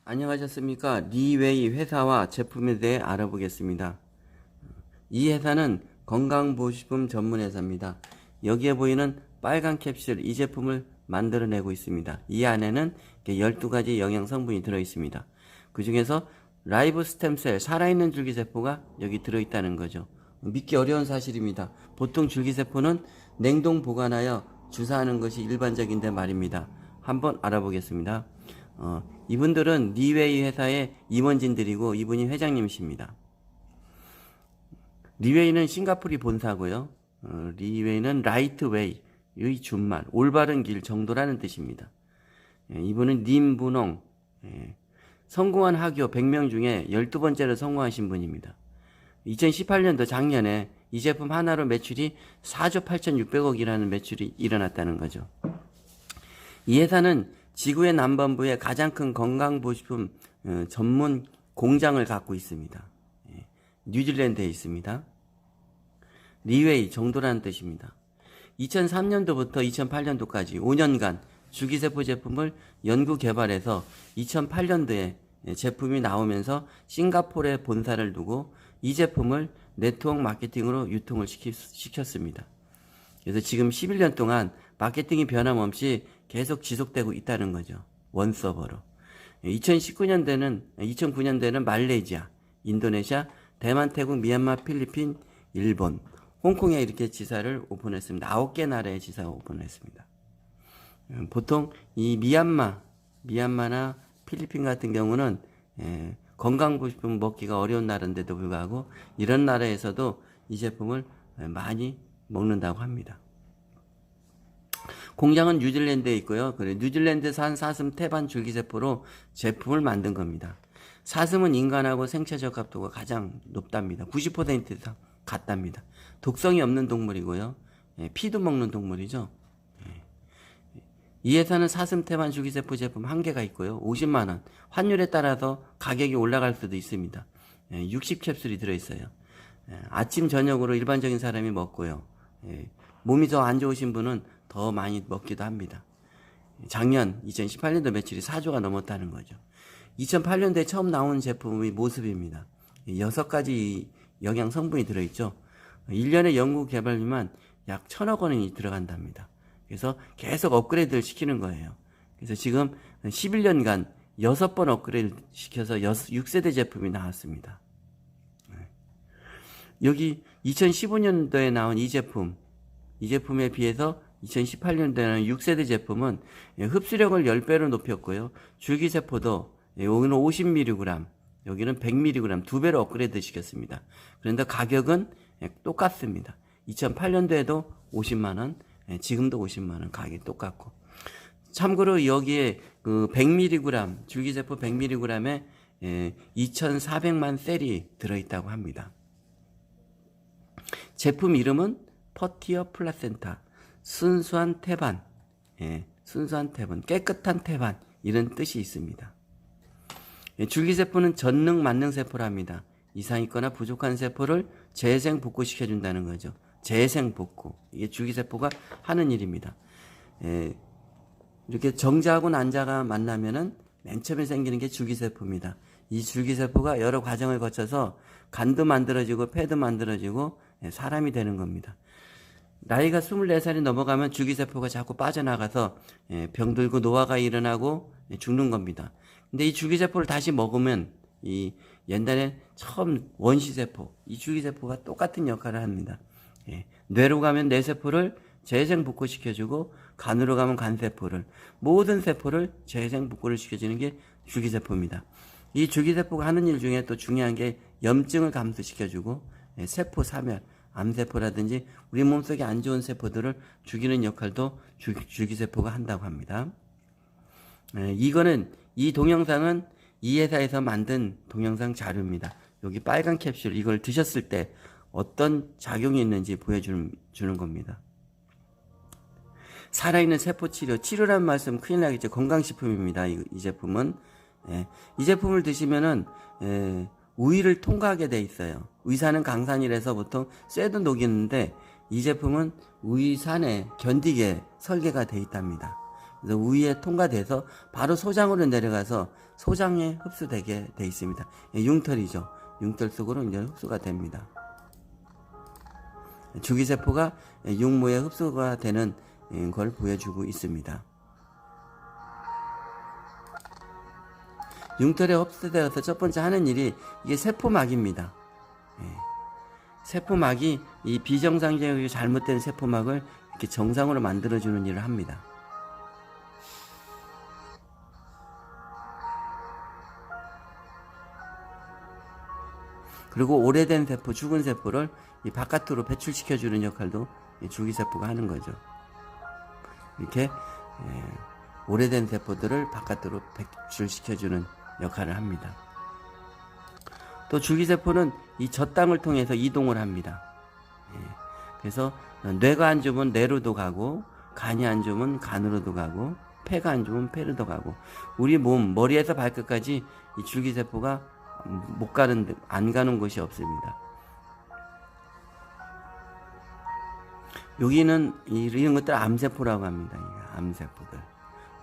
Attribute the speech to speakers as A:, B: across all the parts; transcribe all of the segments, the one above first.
A: 안녕하셨습니까? 리웨이 회사와 제품에 대해 알아보겠습니다. 이 회사는 건강보식품 전문 회사입니다. 여기에 보이는 빨간 캡슐, 이 제품을 만들어내고 있습니다. 이 안에는 12가지 영양 성분이 들어있습니다. 그 중에서 라이브 스템셀, 살아있는 줄기세포가 여기 들어있다는 거죠. 믿기 어려운 사실입니다. 보통 줄기세포는 냉동 보관하여 주사하는 것이 일반적인데 말입니다. 한번 알아보겠습니다. 이분들은 리웨이 회사의 임원진들이고 이분이 회장님이십니다. 리웨이는 싱가포르이 본사고요. 리웨이는 라이트웨이의 준말, 올바른 길 정도라는 뜻입니다. 이분은 님분홍, 성공한 학교 100명 중에 12번째로 성공하신 분입니다. 2018년도 작년에 이 제품 하나로 매출이 4조 8,600억이라는 매출이 일어났다는 거죠. 이 회사는 지구의 남반부에 가장 큰 건강보식품 전문 공장을 갖고 있습니다. 뉴질랜드에 있습니다. 리웨이 정도라는 뜻입니다. 2003년도부터 2008년도까지 5년간 줄기세포 제품을 연구 개발해서 2008년도에 제품이 나오면서 싱가포르에 본사를 두고 이 제품을 네트워크 마케팅으로 유통을 시켰습니다. 그래서 지금 11년 동안 마케팅이 변함없이 계속 지속되고 있다는 거죠. 원서버로. 2009년대는 말레이시아, 인도네시아, 대만, 태국, 미얀마, 필리핀, 일본, 홍콩에 이렇게 지사를 오픈했습니다. 9개 나라에 지사가 오픈했습니다. 보통 이 미얀마나 필리핀 같은 경우는 건강보식품 먹기가 어려운 나라인데도 불구하고 이런 나라에서도 이 제품을 많이 먹는다고 합니다. 공장은 뉴질랜드에 있고요. 뉴질랜드산 사슴 태반 줄기세포로 제품을 만든 겁니다. 사슴은 인간하고 생체 적합도가 가장 높답니다. 90% 이상 같답니다. 독성이 없는 동물이고요. 피도 먹는 동물이죠. 이 회사는 사슴 태반 줄기세포 제품 1개가 있고요. 50만원. 환율에 따라서 가격이 올라갈 수도 있습니다. 60캡슐이 들어있어요. 아침 저녁으로 일반적인 사람이 먹고요. 몸이 더 안 좋으신 분은 더 많이 먹기도 합니다. 작년 2018년도 매출이 4조가 넘었다는 거죠. 2008년도에 처음 나온 제품의 모습입니다. 6가지 영양 성분이 들어있죠. 1년에 연구 개발비만 약 1,000억 원이 들어간답니다. 그래서 계속 업그레이드를 시키는 거예요. 그래서 지금 11년간 6번 업그레이드 시켜서 6세대 제품이 나왔습니다. 여기 2015년도에 나온 이 제품에 비해서 2018년도에는 6세대 제품은 흡수력을 10배로 높였고요. 줄기세포도 여기는 50mg, 여기는 100mg 2배로 업그레이드 시켰습니다. 그런데 가격은 똑같습니다. 2008년도에도 50만원, 지금도 50만원 가격이 똑같고. 참고로 여기에 그 100mg, 줄기세포 100mg에 2,400만 셀이 들어있다고 합니다. 제품 이름은 퍼티어 플라센타, 순수한 태반, 순수한 태반, 깨끗한 태반, 이런 뜻이 있습니다. 줄기세포는 전능 만능세포랍니다. 이상 있거나 부족한 세포를 재생 복구시켜준다는 거죠. 재생 복구. 이게 줄기세포가 하는 일입니다. 이렇게 정자하고 난자가 만나면은 맨 처음에 생기는 게 줄기세포입니다. 이 줄기세포가 여러 과정을 거쳐서 간도 만들어지고 폐도 만들어지고 사람이 되는 겁니다. 나이가 24살이 넘어가면 줄기세포가 자꾸 빠져나가서 병들고 노화가 일어나고 죽는 겁니다. 근데 이 줄기세포를 다시 먹으면 이 옛날에 처음 원시세포, 이 줄기세포가 똑같은 역할을 합니다. 뇌로 가면 뇌세포를 재생복구시켜주고 간으로 가면 간세포를, 모든 세포를 재생복구를 시켜주는 게 줄기세포입니다. 이 줄기세포가 하는 일 중에 또 중요한 게 염증을 감소시켜주고 세포 사멸, 암세포라든지 우리 몸속에 안 좋은 세포들을 죽이는 역할도 줄기세포가 한다고 합니다. 이 동영상은 이 회사에서 만든 동영상 자료입니다. 여기 빨간 캡슐, 이걸 드셨을 때 어떤 작용이 있는지 보여주는 겁니다. 살아있는 세포 치료라는 말씀 큰일 나겠죠. 건강식품입니다. 이 제품은. 이 제품을 드시면은 우위를 통과하게 돼 있어요. 위산은 강산이라서 보통 쇠도 녹이는데 이 제품은 위산에 견디게 설계가 돼 있답니다. 그래서 위에 통과돼서 바로 소장으로 내려가서 소장에 흡수되게 돼 있습니다. 융털이죠. 융털 속으로 이제 흡수가 됩니다. 줄기세포가 육모에 흡수가 되는 걸 보여주고 있습니다. 융털에 흡수되어서 첫 번째 하는 일이 이게 세포막입니다. 세포막이 이 비정상적이고 잘못된 세포막을 이렇게 정상으로 만들어주는 일을 합니다. 그리고 오래된 세포, 죽은 세포를 이 바깥으로 배출시켜주는 역할도 이 줄기세포가 하는 거죠. 이렇게 오래된 세포들을 바깥으로 배출시켜주는 역할을 합니다. 또 줄기세포는 이 젖당을 통해서 이동을 합니다. 그래서 뇌가 안 좋으면 뇌로도 가고, 간이 안 좋으면 간으로도 가고, 폐가 안 좋으면 폐로도 가고, 우리 몸 머리에서 발끝까지 이 줄기세포가 안 가는 곳이 없습니다. 여기는 이런 것들 암세포라고 합니다. 암세포들.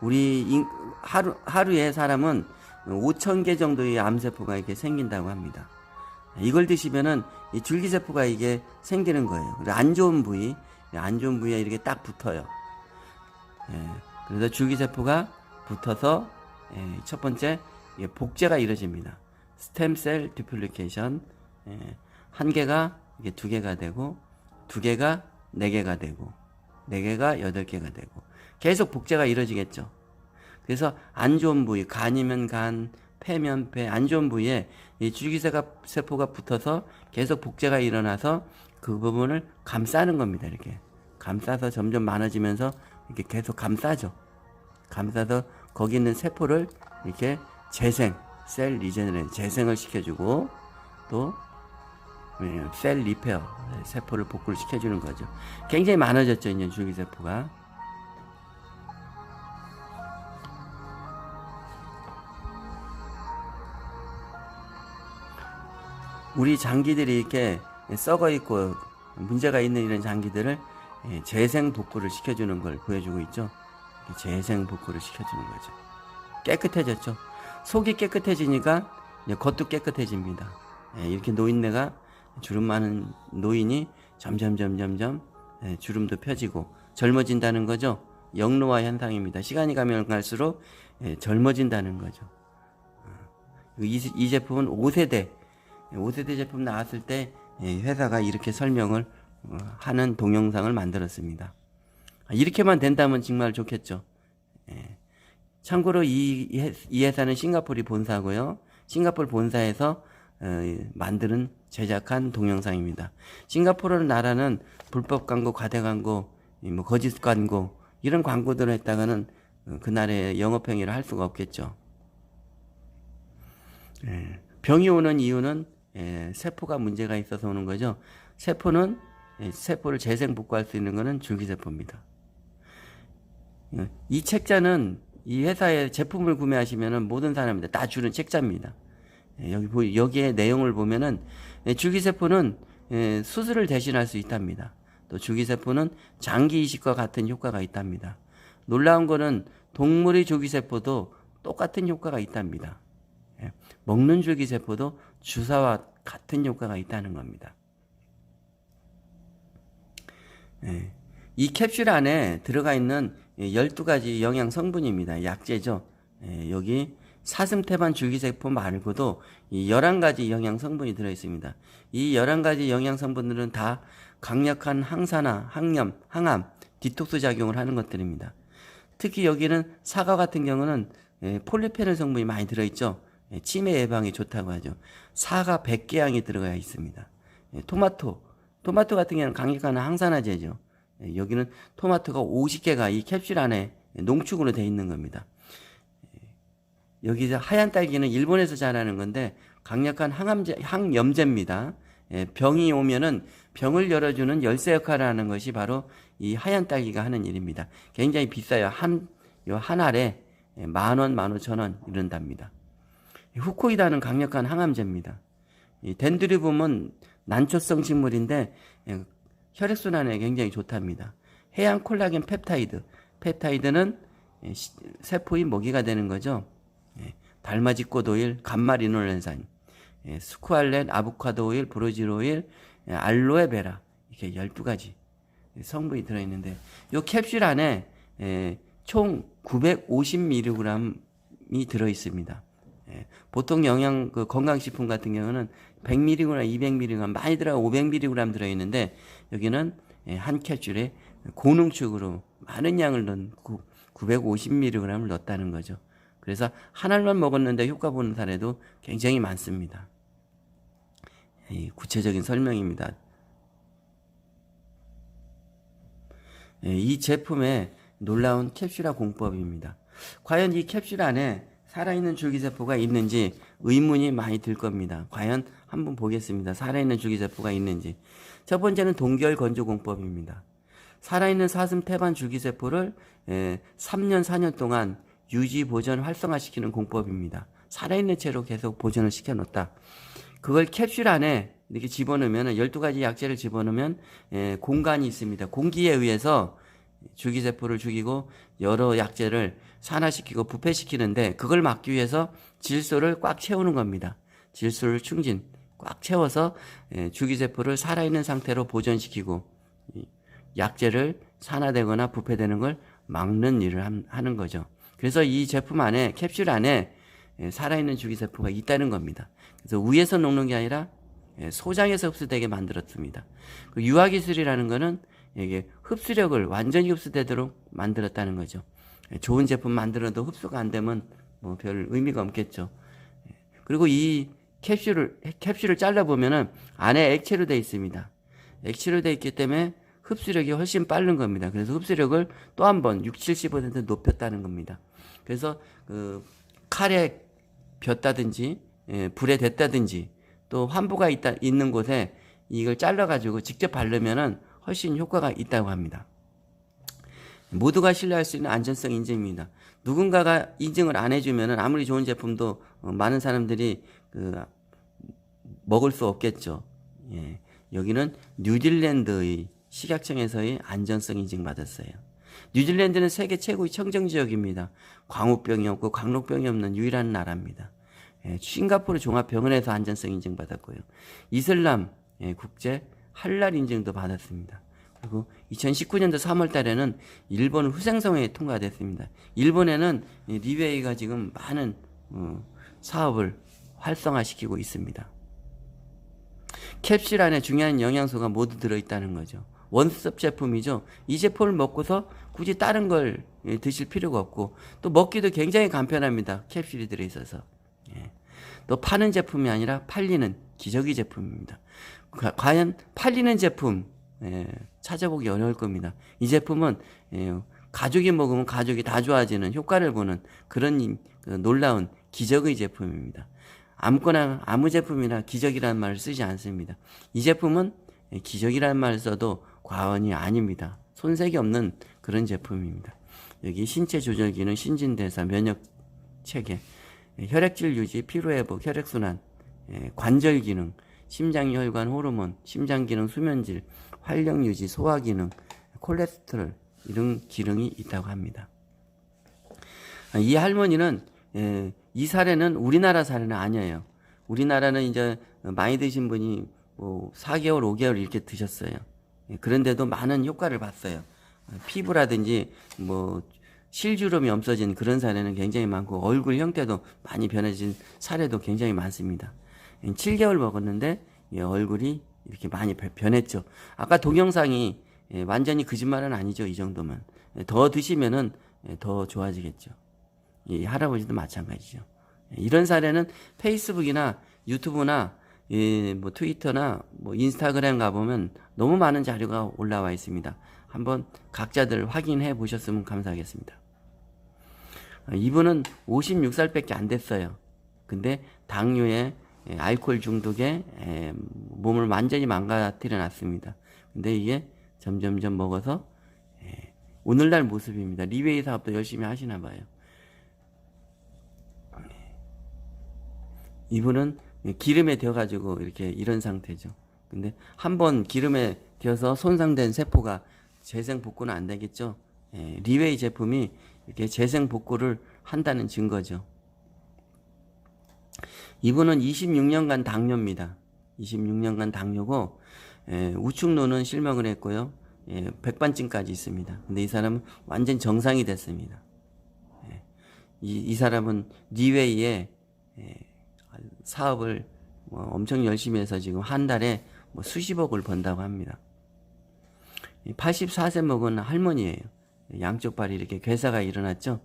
A: 우리 하루에 사람은 5,000개 정도의 암세포가 이렇게 생긴다고 합니다. 이걸 드시면은 이 줄기세포가 이게 생기는 거예요. 안 좋은 부위에 이렇게 딱 붙어요. 그래서 줄기세포가 붙어서 첫 번째 복제가 이루어집니다. 스템셀 디플리케이션. 한 개가 이게 2개가 되고, 2개가 4개가 되고, 4개가 8개가 되고, 계속 복제가 이루어지겠죠. 그래서 안 좋은 부위, 간이면 간, 폐면 폐, 안 좋은 부위에 이 줄기세포가 붙어서 계속 복제가 일어나서 그 부분을 감싸는 겁니다. 이렇게 감싸서 점점 많아지면서 이렇게 계속 감싸죠. 감싸서 거기 있는 세포를 이렇게 셀 리제너레이션, 재생을 시켜주고, 또 셀 리페어, 세포를 복구를 시켜주는 거죠. 굉장히 많아졌죠, 이제 줄기세포가. 우리 장기들이 이렇게 썩어 있고 문제가 있는 이런 장기들을 재생 복구를 시켜주는 걸 보여주고 있죠. 재생 복구를 시켜주는 거죠. 깨끗해졌죠. 속이 깨끗해지니까 겉도 깨끗해집니다. 이렇게 노인네가 주름 많은 노인이 점점 주름도 펴지고 젊어진다는 거죠. 영로화 현상입니다. 시간이 가면 갈수록 젊어진다는 거죠. 이 제품은 5세대 제품 나왔을 때 회사가 이렇게 설명을 하는 동영상을 만들었습니다. 이렇게만 된다면 정말 좋겠죠. 참고로 이 회사는 싱가포르 본사고요. 싱가포르 본사에서 만드는 제작한 동영상입니다. 싱가포르 나라는 불법 광고, 과대 광고, 거짓 광고 이런 광고들을 했다가는 그 나라의 영업 행위를 할 수가 없겠죠. 병이 오는 이유는 세포가 문제가 있어서 오는 거죠. 세포를 재생 복구할 수 있는 것은 줄기세포입니다. 이 책자는 이 회사의 제품을 구매하시면은 모든 사람들 다 주는 책자입니다. 여기에 내용을 보면은 줄기세포는 수술을 대신할 수 있답니다. 또 줄기세포는 장기 이식과 같은 효과가 있답니다. 놀라운 거는 동물의 줄기세포도 똑같은 효과가 있답니다. 먹는 줄기세포도 주사와 같은 효과가 있다는 겁니다. 이 캡슐 안에 들어가 있는 12가지 영양 성분입니다. 약재죠. 여기 사슴태반 줄기세포 말고도 이 11가지 영양 성분이 들어있습니다. 이 11가지 영양 성분들은 다 강력한 항산화, 항염, 항암, 디톡스 작용을 하는 것들입니다. 특히 여기는 사과 같은 경우는 폴리페놀 성분이 많이 들어있죠. 치매 예방에 좋다고 하죠. 사과 100개양이 들어가 있습니다. 토마토 같은 경우는 강력한 항산화제죠. 여기는 토마토가 50개가 이 캡슐 안에 농축으로 되어 있는 겁니다. 여기 하얀 딸기는 일본에서 자라는 건데 강력한 항염제입니다. 병이 오면은 병을 열어주는 열쇠 역할을 하는 것이 바로 이 하얀 딸기가 하는 일입니다. 굉장히 비싸요. 한 알에 10,000원, 15,000원 이런답니다. 후코이다는 강력한 항암제입니다. 이 덴드리붑은 난초성 식물인데 혈액순환에 굉장히 좋답니다. 해양 콜라겐 펩타이드는 세포의 먹이가 되는 거죠. 달맞이꽃 오일, 감마리놀렌산, 스쿠알렛, 아보카도 오일, 브로질 오일, 알로에베라 이렇게 12가지 성분이 들어있는데 이 캡슐 안에 총 950mg이 들어있습니다. 보통 그 건강식품 같은 경우는 100mg, 200mg, 많이 들어가 500mg 들어있는데 여기는 한 캡슐에 고농축으로 많은 양을 넣은 950mg을 넣었다는 거죠. 그래서 한 알만 먹었는데 효과 보는 사례도 굉장히 많습니다. 구체적인 설명입니다. 이 제품의 놀라운 캡슐화 공법입니다. 과연 이 캡슐 안에 살아있는 줄기세포가 있는지 의문이 많이 들 겁니다. 과연 한번 보겠습니다. 살아있는 줄기세포가 있는지. 첫 번째는 동결 건조 공법입니다. 살아있는 사슴 태반 줄기세포를 3년, 4년 동안 유지, 보존, 활성화시키는 공법입니다. 살아있는 채로 계속 보존을 시켜놓다. 그걸 캡슐 안에 이렇게 집어넣으면 12가지 약재를 집어넣으면 공간이 있습니다. 공기에 의해서 줄기세포를 죽이고 여러 약재를 산화시키고 부패시키는데 그걸 막기 위해서 질소를 꽉 채우는 겁니다. 질소를 충진 꽉 채워서 줄기세포를 살아있는 상태로 보존시키고 약재를 산화되거나 부패되는 걸 막는 일을 하는 거죠. 그래서 이 제품 안에 캡슐 안에 살아있는 줄기세포가 있다는 겁니다. 그래서 위에서 녹는 게 아니라 소장에서 흡수되게 만들었습니다. 유화기술이라는 거는 이게 흡수력을 완전히 흡수되도록 만들었다는 거죠. 좋은 제품 만들어도 흡수가 안 되면 뭐 별 의미가 없겠죠. 그리고 이 캡슐을 잘라보면은 안에 액체로 되어 있습니다. 액체로 되어 있기 때문에 흡수력이 훨씬 빠른 겁니다. 그래서 흡수력을 또 한 번 60-70% 높였다는 겁니다. 그래서 칼에 볕다든지 불에 댔다든지 또 환부가 있는 곳에 이걸 잘라가지고 직접 바르면은 훨씬 효과가 있다고 합니다. 모두가 신뢰할 수 있는 안전성 인증입니다. 누군가가 인증을 안 해주면은 아무리 좋은 제품도 많은 사람들이 먹을 수 없겠죠. 여기는 뉴질랜드의 식약청에서의 안전성 인증 받았어요. 뉴질랜드는 세계 최고의 청정 지역입니다. 광우병이 없고 광록병이 없는 유일한 나라입니다. 싱가포르 종합병원에서 안전성 인증 받았고요. 이슬람 국제 할랄 인증도 받았습니다. 그리고 2019년도 3월 달에는 일본 후생성에 통과됐습니다. 일본에는 리베이가 지금 많은 사업을 활성화시키고 있습니다. 캡슐 안에 중요한 영양소가 모두 들어있다는 거죠. 원스톱 제품이죠. 이 제품을 먹고서 굳이 다른 걸 드실 필요가 없고 또 먹기도 굉장히 간편합니다. 캡슐이 들어있어서. 또 파는 제품이 아니라 팔리는 기저귀 제품입니다. 과연 팔리는 제품 찾아보기 어려울 겁니다. 이 제품은 가족이 먹으면 가족이 다 좋아지는 효과를 보는 그런 놀라운 기저귀 제품입니다. 아무거나 아무 제품이나 기저귀라는 말을 쓰지 않습니다. 이 제품은 기저귀라는 말을 써도 과언이 아닙니다. 손색이 없는 그런 제품입니다. 여기 신체 조절 기능, 신진대사, 면역 체계, 혈액질 유지, 피로회복, 혈액순환, 관절 기능, 심장혈관 호르몬, 심장 기능, 수면질, 활력 유지, 소화 기능, 콜레스테롤 이런 기능이 있다고 합니다. 이 할머니는 이 사례는 우리나라 사례는 아니에요. 우리나라는 이제 많이 드신 분이 뭐 4개월, 5개월 이렇게 드셨어요. 그런데도 많은 효과를 봤어요. 피부라든지 뭐 실주름이 없어진 그런 사례는 굉장히 많고 얼굴 형태도 많이 변해진 사례도 굉장히 많습니다. 7개월 먹었는데 얼굴이 이렇게 많이 변했죠. 아까 동영상이 완전히 거짓말은 아니죠. 이 정도면. 더 드시면은 더 좋아지겠죠. 이 할아버지도 마찬가지죠. 이런 사례는 페이스북이나 유튜브나 뭐 트위터나 뭐 인스타그램 가보면 너무 많은 자료가 올라와 있습니다. 한번 각자들 확인해 보셨으면 감사하겠습니다. 이분은 56살밖에 안 됐어요. 근데 당뇨에 알코올 중독에 몸을 완전히 망가뜨려 놨습니다. 근데 이게 점점점 먹어서 오늘날 모습입니다. 리웨이 사업도 열심히 하시나 봐요. 이분은 기름에 데워가지고 이렇게 이런 상태죠. 근데 한번 기름에 데워서 손상된 세포가 재생 복구는 안 되겠죠. 리웨이 제품이 이렇게 재생 복구를 한다는 증거죠. 이분은 26년간 당뇨입니다. 26년간 당뇨고 우측로는 실명을 했고요. 백반증까지 있습니다. 근데 이 사람은 완전 정상이 됐습니다. 이 사람은 리웨이에 사업을 엄청 열심히 해서 지금 한 달에 수십억을 번다고 합니다. 84세 먹은 할머니예요. 양쪽 발이 이렇게 괴사가 일어났죠.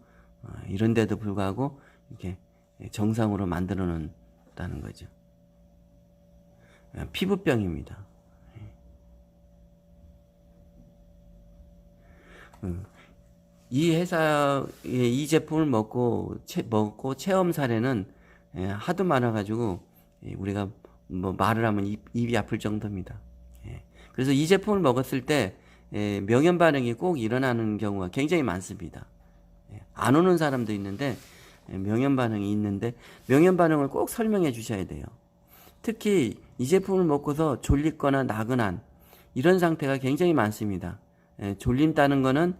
A: 이런데도 불구하고 이렇게 정상으로 만들어 놓는다는 거죠. 피부병입니다. 이 회사의 이 제품을 먹고 체험 사례는 하도 많아가지고 우리가 뭐 말을 하면 입이 아플 정도입니다. 그래서 이 제품을 먹었을 때 명현 반응이 꼭 일어나는 경우가 굉장히 많습니다. 안 오는 사람도 있는데 명현 반응이 있는데 명현 반응을 꼭 설명해 주셔야 돼요. 특히 이 제품을 먹고서 졸립거나 나른한 이런 상태가 굉장히 많습니다. 졸린다는 거는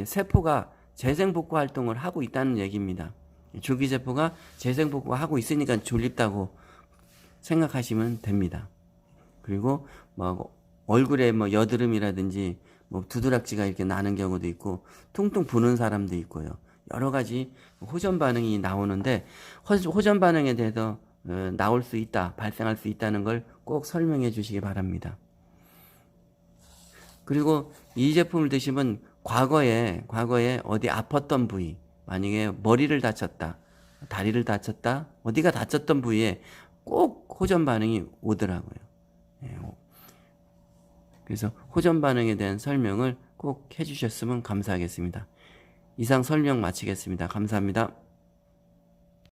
A: 세포가 재생복구 활동을 하고 있다는 얘기입니다. 줄기세포가 재생복구가 하고 있으니까 졸립다고 생각하시면 됩니다. 그리고 뭐 얼굴에 뭐 여드름이라든지 뭐 두드락지가 이렇게 나는 경우도 있고 퉁퉁 부는 사람도 있고요. 여러 가지 호전 반응이 나오는데 호전 반응에 대해서 나올 수 있다, 발생할 수 있다는 걸 꼭 설명해 주시기 바랍니다. 그리고 이 제품을 드시면 과거에 어디 아팠던 부위, 만약에 머리를 다쳤다, 다리를 다쳤다, 어디가 다쳤던 부위에 꼭 호전 반응이 오더라고요. 그래서 호전 반응에 대한 설명을 꼭 해주셨으면 감사하겠습니다. 이상 설명 마치겠습니다. 감사합니다.